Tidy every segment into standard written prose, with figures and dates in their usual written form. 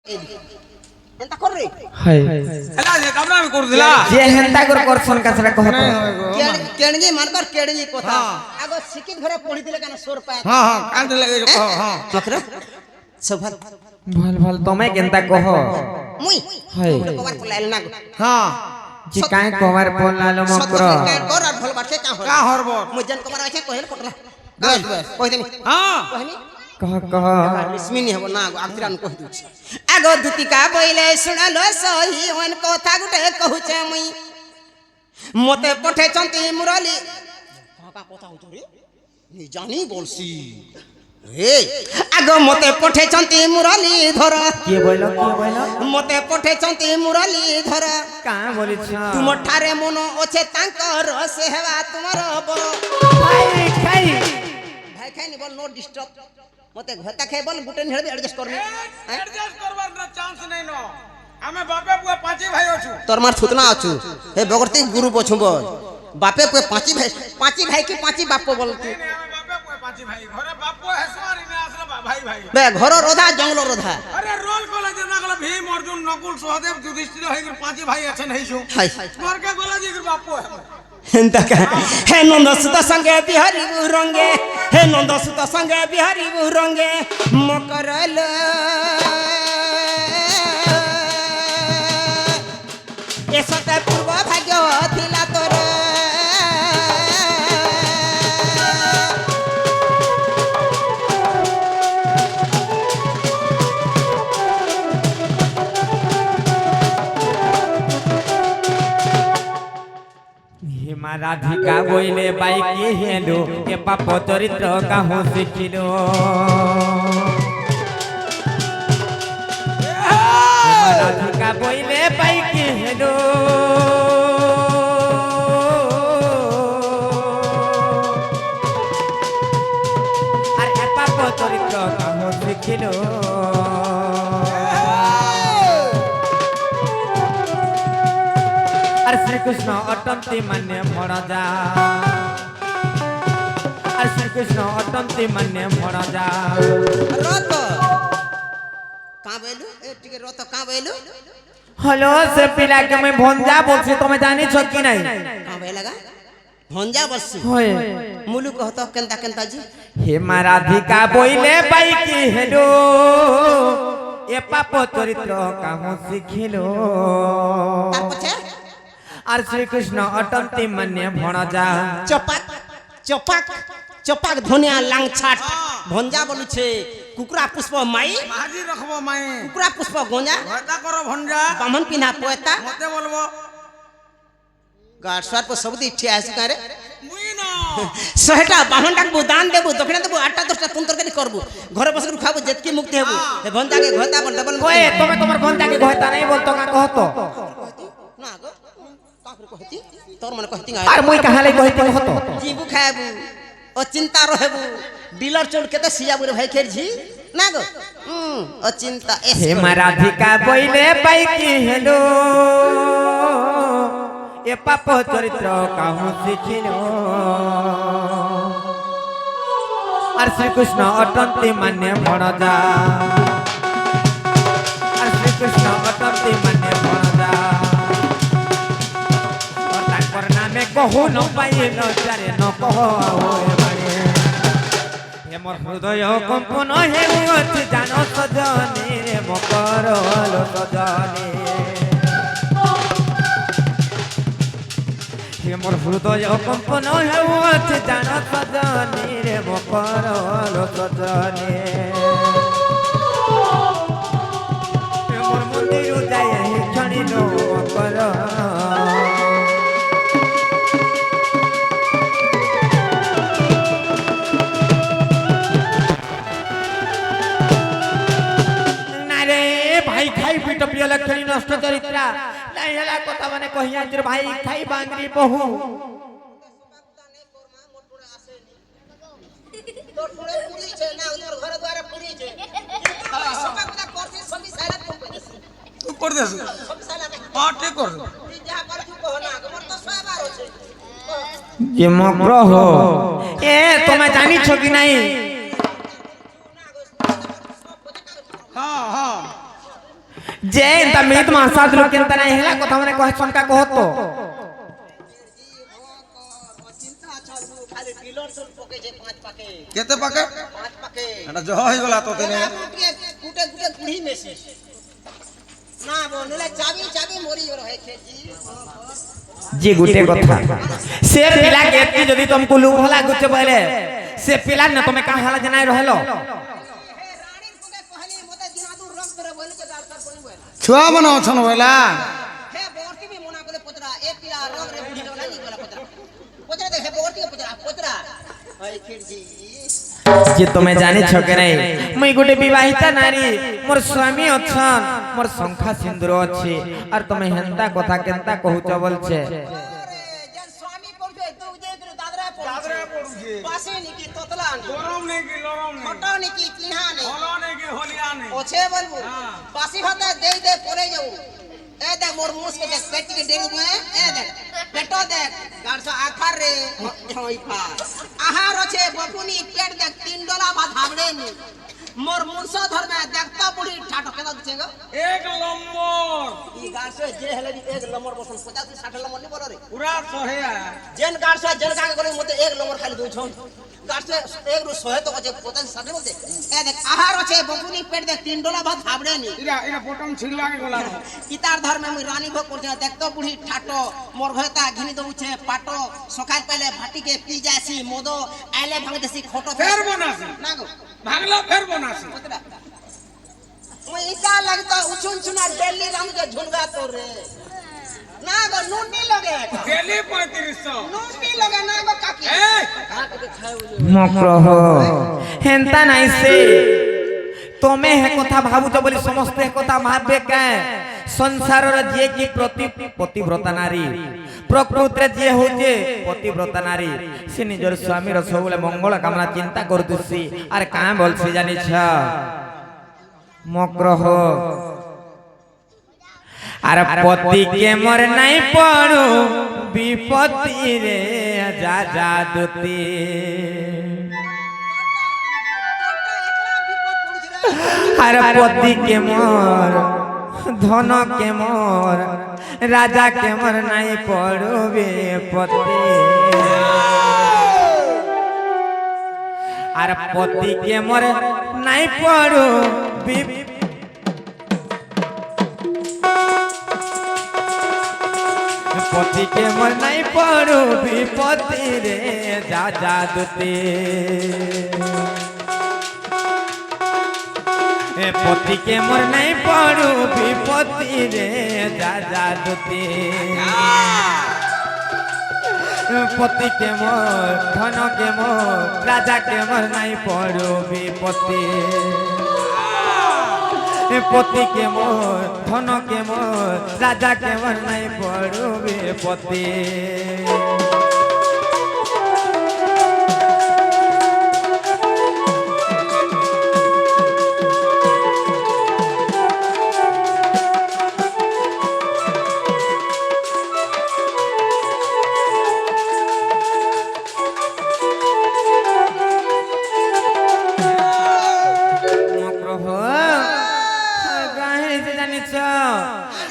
হেন্তা কর রে হাই হেলা যে কামনা আমি করে দিলা যে হেন্তা করে করছন কাছরা কহ কেড়গি মানকর কেড়গি কথা আগো শিক্ষিত ঘরে পড়ি দিলে কেন সোর পায় হ্যাঁ হ্যাঁ কান্দে লাগে হ্যাঁ চক্র সভাল ভাল ভাল তুমি কেনতা কহ মুই হাই কবার পলাইল না হ্যাঁ যে কাই কবার পলালো মকর কর আর ভাল বাটে কা হল কা হরব মুই জান কবার আছে কহেল পটলা বস বস কই দেমি হ্যাঁ কহনি কহ কহ বিস্মিনি হব না আগতিরান কহ দুছি আগো দুতিকা বইলে শুনালো সহি ওন কথা গুটে কহুছে মুই মতে পঠে চন্তি মুরলি কাকা কথা হতো রে নি জানি বলছি হে আগো মতে পঠে চন্তি মুরলি ধর কি বইল মতে পঠে চন্তি মুরলি ধর কা বলিছ তুমর ঠারে মন আছে তাঙ্কর সে হেবা তোমার বড় খাই খাই ভাই খাইনি বল নো ডিস্টার্ব মতে ঘরটা খাই বল গুটেন হেড়ে অ্যাডজাস্ট করনি এডজাস্ট করবার না চান্স নাই নো আমি বাপে পুয়া পাঁচি ভাই আছু তোর মার ছুতনা আছু হে বগরতি গুরু পছু বল বাপে পুয়ে পাঁচি ভাই কি পাঁচি বাপ বল তু আমি বাপে পুয়া পাঁচি ভাই ঘরে বাপ হেসবার ইনে আসলে ভাই ভাই বে ঘর রোধা জঙ্গল রোধা আরে রোল কলেজে না গলা ভীম অর্জুন নকুল সহদেব যুধিষ্ঠির হইগর পাঁচি ভাই আছেন হইছো হাই ঘরকে কলেজে বাপ হেন্তা কা হে নন্দসুত সঙ্গে বিহারি রঙ্গে হে নন্দসুত সঙ্গে বিহারি রঙ্গে মকরল এসতে পূর্ব ভাগ্য থিলা তোর হিমা রাধিকা বইলে বাইকি হেলো এ পাপ চরিত্র কাহু শিখিল হিমা রাধিকা বইলে বাইকি হেলো আর এ পাপ চরিত্র কাহু শিখিল আর শ্রীকৃষ্ণ অটন্তি মানে মরা যা আর শ্রীকৃষ্ণ অটন্তি মানে মরা যা রত কা বেলু এ টিকে রত কা বেলু হলো সে পিলাকে আমি ভঞ্জা বলছি তুমি জানিছ কি নাই কা বে লাগা ভঞ্জা বসছি হয় মুলু কহত কেনতা কেনতা জি হে মা রাধিকা বইলে বাইকি হেলো এ পাপ চরিত্র কাহু শিখিলো তার পছে আর শ্রীকৃষ্ণ অটন্তি মানে ভরা যা চপাক চপাক চপাক ধনিয়া লাংছাট ভঞ্জা বলুছে কুকুরা পুষ্প মাই মাঝি রাখবো মাই কুকুরা পুষ্প গঞ্জা ভয়তা করো ভঞ্জা বামন পিনা পোয়েতা মতে বলবো গাড় সার পর সবদি ঠিয়া আছে কারে মুই না শহেটা বাহন ডাকবো দান দেবো দক্ষিণা দেবো 8টা 10টা তুন তরকারি করবো ঘরে বসে খাবো যেতকি মুক্তি হবো হে ভঞ্জাকে ঘটা বল ডবল ওয়ে তুমি তোমার ভঞ্জাকে ঘয়তা নাই বলতো না কহতো না গো কাকরে কহতি তোর মনে কহতি আর মুই কাহালে কহিতে হতো জিবু খাইবু ও চিন্তা রহেবু ডিলার চোর কেতে সিজাবুরে ভাই খেরছি না গো ও চিন্তা হে মা রাধিকা বইলে পাইকি হেলো এ পাপ চরিত্র কাহু শিখিল আর শ্রীকৃষ্ণ অটন্তি মানে ভরা যা আর শ্রীকৃষ্ণ অটন্তি মানে ভরা যা তাঙ্কর নামে কহু ন পাইল চারে ন কহ মোর হৃদয় কম্পন হেউছি জান সজনী রে মকর সজনী হে মোর হৃদয় কম্পন হেউছি জান সজনী রে মকর সজনী মোর মন্দির যাই ক্ষণিল মকর প্রিয় লক্ষণী নষ্ট চরিত্রা নাই হেলা কথা মানে কহিয়া তোর ভাই খাই বাংরি বহু তোর পুরে পুরিছে না তোর ঘরে দ্বারে পুরিছে সকা কথা করছি সবই সাইলা তু কর দেছ সবই সাইলা হ্যাঁ ঠিক কর তুই যা করছু কহ না আমার তো সবার আছে যে মগ্রহ এ তুমি জানিছ কি নাই হ্যাঁ হ্যাঁ जे इंता मीत मासाद लोग केंता नहीं हेला कथा मने कह संका कहतो चिंता चालू खाली डीलर सुन पके जे 5 पाके केते पाके 5 पाके এটা জহ হই গলা তো তেনে कुटे कुटे कुड़ी में से ना बोले चाबी चाबी मोरी रहे खेजी जी गुटे कथा से पिला के यदि तुमको लू भला गुटे बोले से पिला न तुमे का हाला जनाई रहलो रानी कुके कहली मते दिनादू रक्त रे बोले के डाक्टर कोनी बोला ছুয়া বনা অছন হইলা हे बोर्ती भी मना करे पुत्रा एक पिला रग रे बुढ़ी वाला नहीं बोला पुत्रा पुत्रा देखे बोर्ती के पुत्रा भाई खेजी जे तुमे जानि छ के नहीं मुई गुटे विवाहिता नारी मोर स्वामी अछन मोर संखा सिंदूर अछि और तुमे हेंता कथा केंता कहू चबल छे अरे जन स्वामी पड़े तू जे के दादरा पड़ू पासे नी की तोतला नी গরম নেই কি লরম নেই फोटो नी की पिहा नी হলো নেই কি হলিয়া নেই ओछे बोलबो पासी होता दे दे परे जाऊ ए देख मोर मुंह के देख पेट के डेंग में ए देख पेटो देख गाड़सा आखार रे होई खा आहार छे बपुनी पेट देख 3 डोला भात हावड़े नी मोर मुंसो धर में देखता बुढ़ी ठाटो केदा छेगो এক নম্বর ई गाड़से जे हेले नी एक नंबर बसन 50 60 नंबर नी बोलो रे পুরা সহেয়া जेन गाड़सा जेन का गले मते एक नंबर खाली दू छन गाड़से एक रु 100 तो जे 50 60 बोलते ए देख आहार छे बपुनी पेट देख 3 डोला भात हावड़े नी এরা এরা পটম ছিড়লা কে গলা इतार धर में मुई रानी भोग करते देखतो बुढ़ी ठाटो मोर घता घिनी दउछे पाटो सकाल पहले भाटी के पी जासी मोदो आले भांग देसी खोटो ফের বনাসি ना गो ভাগলা ফের বনাসি पुत्रा मुई इका लगता उछुन छुना दिल्ली रंग के झुनगा तो रे ना गो नून नहीं लगे ডেলি 3500 नून नहीं लगे ना गो काकी এই खा के खाए हुए मप्रह हेंता नहीं से तमे हे कथा भाबुच बोली समस्त हे कथा भाबे के संसार रे जे की पतिव्रता नारी प्रकृति रे जे होजे पतिव्रता नारी से निजर स्वामी र सबले मंगल कामना चिंता करतुसी अरे का बोलसी जानि छ मक्रह अरे पति के मर नहीं पड़ो विपत्ति रे जा जा दुती अरे पति के मोर धन के मोर राजा के मोर नहीं पड़ो विपत्ति अरे पति के मोर नहीं पड़ो पति के मोर नहीं पड़ो विपत्ति रे जा जा दुती पति के मोर नहीं पड़ो विपत्ति रे जा जा दुती पति के मोर धन के मोर राजा के मोर नहीं पड़ो विपत्ति पति के मोर धन के मोर राजा के मोर नहीं पड़ो विपत्ति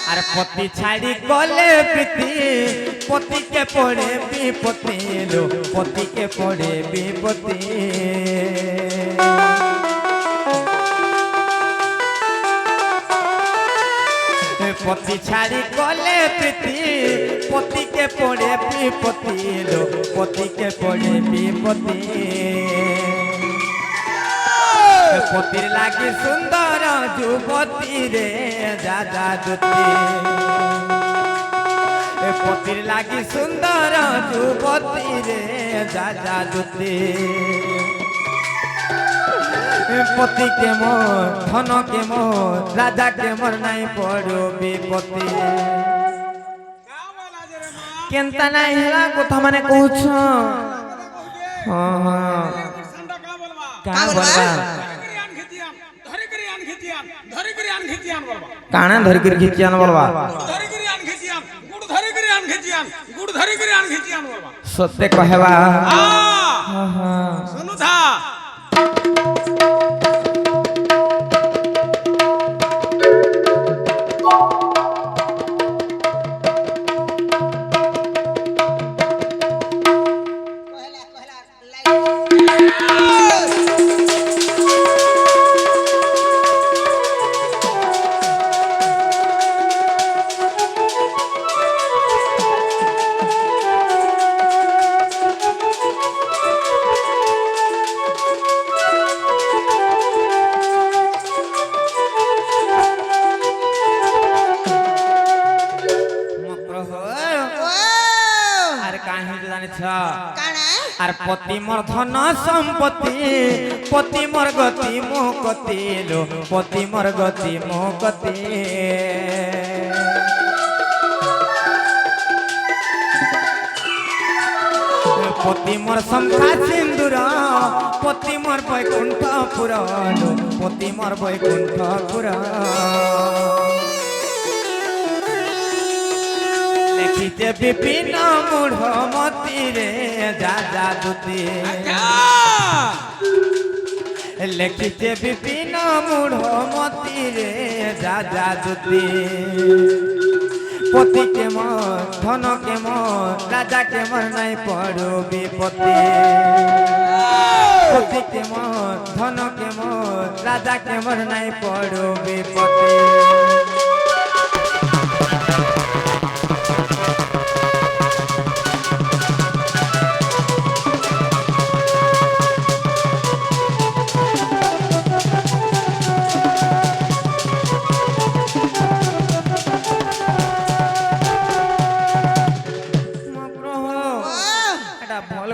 अरे पति छाड़ी गले प्रीति पति के पड़े विपत्ति लो पति के पड़े विपत्ति पति छाड़ी गले प्रीति पति के पड़े विपत्ति लो पति के पड़े विपत्ति पतिर लागी सुंदर जुवती रे जा जा दुती पतिर लागी सुंदर जुवती रे जा जा दुती पति के मोर धन के मोर राजा के मोर नहीं पड़ो विपत्ति केंता नहीं हेला कथा माने कहूछ हां हां का बोलबा काना धरी कर खिचियान बोलबा सत्य कहबा सुनु था কাଣା আর পতি মোর ধন সম্পত্তি পতি মোর গতি মো গতি লো পতি মোর গতি মো গতি পতি মোর শঙ্খা সিন্দুর পতি মোর বৈকুণ্ঠপুর লো পতি মোর বৈকুণ্ঠপুর লিখিতে বিপিন মূঢ় মতিরে যা যা দুতি লিখিতে বিপিন মূঢ় মতিরে যা যা দুতি পতি কে মোর ধন কে মোর রাজা কে মোর নাই পড়ো বিপত্তি পতি কে মোর ধন কে মোর রাজা কে মোর নাই পড়ো বিপত্তি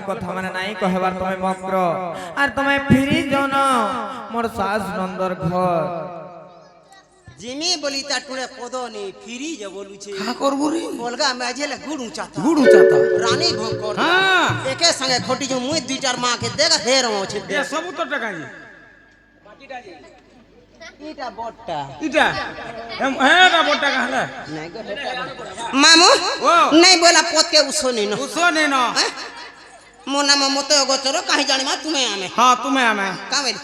কথা মানে নাই কহবার তুমি মক্র আর তুমি ফিরি জন মোর শাস নন্দর ঘর জিমি বলি তা টুড়ে পদ নি ফিরি যে বলুছে কা করবো রে বলগা মেঝেলে গুড় উচাতা গুড় উচাতা রানী ভোগ কর হ্যাঁ একে সঙ্গে খটি যে মুই দুইটার মা কে দেখা হের আছে এ সবু তো টাকা এটা বটটা ইটা হ্যাঁ না বড় টাকা হলে নাই গো মামু ও নাই बोला पद के उसोनी न উসো নে না मो नाम मते अगोचर काहे जानी मा तुमे आमे হ্যাঁ তুমি আমি का बोली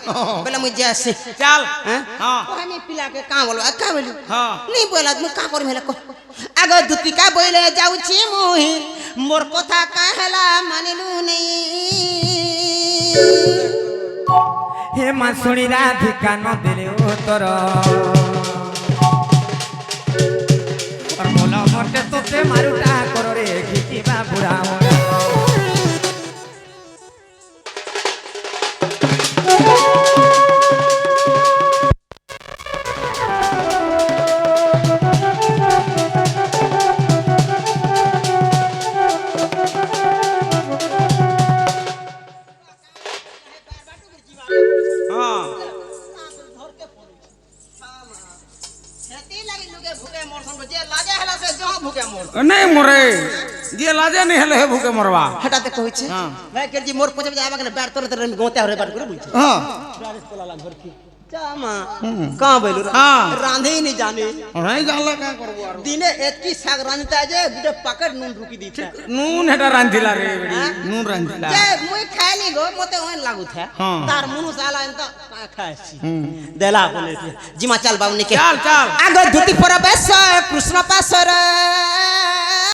बोला मुझे जैसे चल हैं हाँ हमें पिला के का बोलवा का बोली हाँ नहीं बोला मु का कर मेले को आगो दुती का बोले जाउची मुही मोर कथा काहेला मानिलु नहीं হে মা শুনি রাধিকা নদিলে উত্তর আর মোলা মতে তোতে মারুটা কররে ঘিটিবা বুড়া মোরা हाँ खेती लगी लुगे भूखे मोर संग जे लागे हला से जो भूखे मोर नहीं मरे जे लाजे नहीं हेले हे भूखे मरवा हटा दे कहै छै हाँ। भाई कर जी मोर पछे जाबा के बैठ तोरे तोरे गोते हरे बैठ करे बुझ हाँ जामा कहाँ बोलू हाँ। रांधे ही नहीं जाने नहीं जानला का करबो आरो दिने एतकी साग रांधता जे गुटे पकड़ नून रुकी दीता नून हेटा रांधिला रे बेड़ी नून रांधिला जे मुई खाली गो मते ओन लागू था हाँ। तार मुनु साला एंत खासी देला बोले जिमा चल बाबू निके चल चल आगो धुती पर बेस कृष्ण पासर